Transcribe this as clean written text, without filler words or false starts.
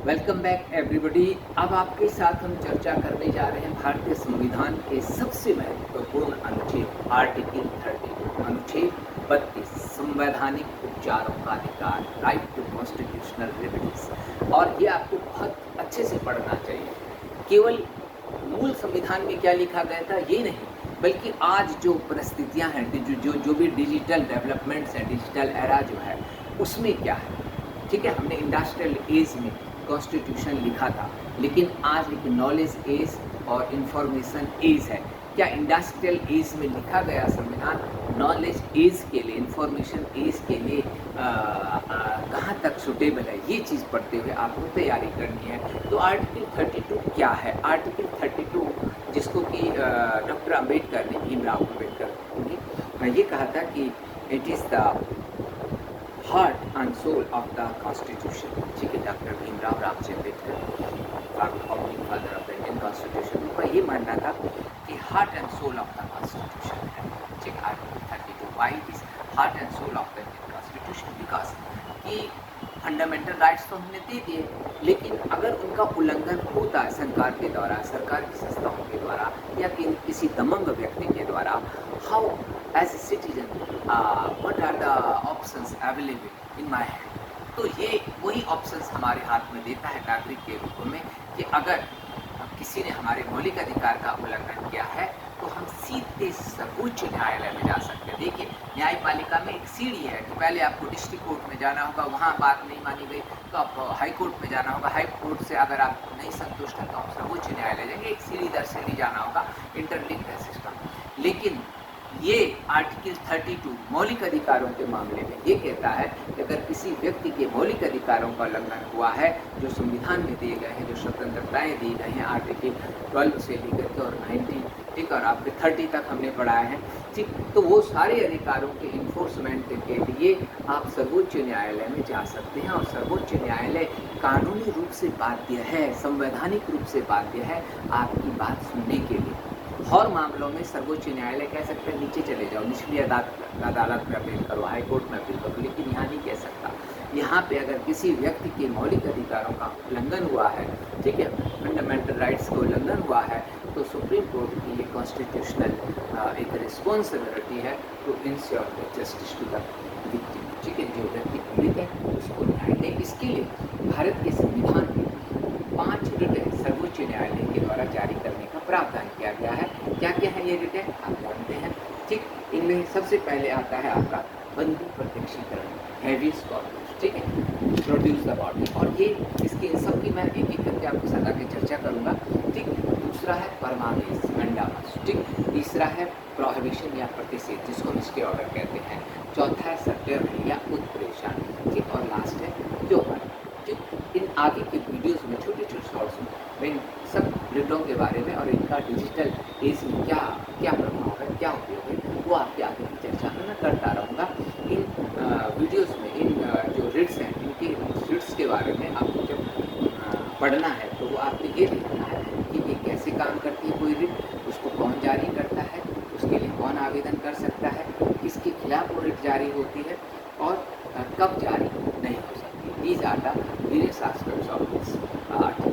Welcome back everybody. अब आपके साथ हम चर्चा करने जा रहे हैं भारतीय संविधान के सबसे महत्वपूर्ण अनुच्छेद आर्टिकल 32 अनुच्छेद 32 संवैधानिक उपचारों का अधिकार, राइट टू कॉन्स्टिट्यूशनल रेमेडीज। और ये आपको बहुत अच्छे से पढ़ना चाहिए। केवल मूल संविधान में क्या लिखा गया था ये नहीं, बल्कि आज जो परिस्थितियां हैं, जो भी डिजिटल डेवलपमेंट्स हैं, डिजिटल एरा जो है उसमें क्या है। ठीक है, हमने इंडस्ट्रियल एज में कॉन्स्टिट्यूशन लिखा था, लेकिन आज एक नॉलेज एज और इंफॉर्मेशन एज है। क्या इंडस्ट्रियल एज में लिखा गया संविधान नॉलेज एज के लिए, इंफॉर्मेशन एज के लिए कहाँ तक सुटेबल है, ये चीज़ पढ़ते हुए आपको तैयारी करनी है। तो आर्टिकल 32 क्या है? आर्टिकल 32 जिसको कि डॉक्टर अम्बेडकर ने, भीमराव अम्बेडकर ने ये कहा था कि it is the heart and soul of the constitution. ठीक है, doctor Bhimrao Ramji Ambedkar, founding father of the Indian constitution, उनका ये मानना था कि heart and soul of the constitution है। ठीक, article 32 why it is heart and soul of the Indian constitution, because कि फंडामेंटल राइट्स तो हमने दे दिए, लेकिन अगर उनका उल्लंघन होता है सरकार के द्वारा, सरकार की संस्थाओं के द्वारा या किसी दमंग व्यक्ति के द्वारा, how as a citizen what are the options available in my hand. तो ये वही ऑप्शंस हमारे हाथ में देता है नागरिक के रूप में कि अगर किसी ने हमारे मौलिक अधिकार का उल्लंघन किया है तो हम सीधे सर्वोच्च न्यायालय में जा सकते हैं। देखिए, न्यायपालिका में एक सीढ़ी है कि पहले आपको डिस्ट्रिक्ट कोर्ट में जाना होगा, वहाँ बात नहीं मानी गई तो आप हाई कोर्ट में जाना होगा, हाई कोर्ट से अगर आप नहीं संतुष्ट हैं तो आप सर्वोच्च न्यायालय जाएंगे। एक सीढ़ी दर सीढ़ी जाना होगा, इंटरलिंक्ड है सिस्टम। लेकिन ये आर्टिकल 32 मौलिक अधिकारों के मामले में ये कहता है कि अगर किसी व्यक्ति के मौलिक अधिकारों का उल्लंघन हुआ है जो संविधान में दिए गए हैं, जो स्वतंत्रताएं दी गई हैं आर्टिकल 12 से लेकर के और 19, ठीक, और आपके 30 तक हमने पढ़ाए हैं। ठीक, तो वो सारे अधिकारों के इन्फोर्समेंट के लिए आप सर्वोच्च न्यायालय में जा सकते हैं, और सर्वोच्च न्यायालय कानूनी रूप से बाध्य है, संवैधानिक रूप से बाध्य है आपकी बात सुनने के लिए। और मामलों में सर्वोच्च न्यायालय कह सकते हैं नीचे चले जाओ, निचली अदालत में अपील करो, हाई कोर्ट में अपील करो, लेकिन यहाँ नहीं कह सकता। यहाँ पे अगर किसी व्यक्ति के मौलिक अधिकारों का उल्लंघन हुआ है, ठीक है, फंडामेंटल राइट्स का उल्लंघन हुआ है, तो सुप्रीम कोर्ट की ये कॉन्स्टिट्यूशनल एक रिस्पॉन्सिबिलिटी है to ensure the justice to the victim. ठीक है, जो व्यक्ति पीड़ित है उसको न्याय दें। इसके लिए भारत के संविधान में 5 रिटें सर्वोच्च न्यायालय के द्वारा जारी करने का प्रावधान किया गया है। क्या क्या है ये रिटें आप जानते हैं। ठीक, इनमें सबसे पहले आता है आपका बंदी प्रत्यक्षीकरण, हैबियस कॉर्पस, ठीक है, प्रोड्यूस द बॉडी, और ये इसके इन सब की मैं एक एक करके आपके साथ आगे चर्चा करूंगा। ठीक, दूसरा है परमानेंस, अंडावास। ठीक, तीसरा है प्रोहिबिशन या प्रतिषेध, जिसको हम स्टे ऑर्डर कहते हैं। चौथा है सत्याग्रह या उत्प्रेषण। ठीक, और लास्ट है त्योहार। ठीक, इन आगे के वीडियोस में छोटे छोटे शॉर्ट्स में मैं इन सब रिटों के बारे में और इनका डिजिटल एज में क्या क्या प्रभाव है, क्या उपयोग है, वो आपके आगे की चर्चा में मैं करता रहूँगा। इन वीडियोस में इन जो रिट्स हैं, इनके रिट्स के बारे में आपको जब पढ़ना है तो वो आपको ये देखना है कि ये कैसे काम करती है कोई रिट, उसको कौन जारी करता है, उसके लिए कौन आवेदन कर सकता है, किसके खिलाफ वो रिट जारी होती है और कब जारी नहीं हो सकती। These are the various aspects of this art.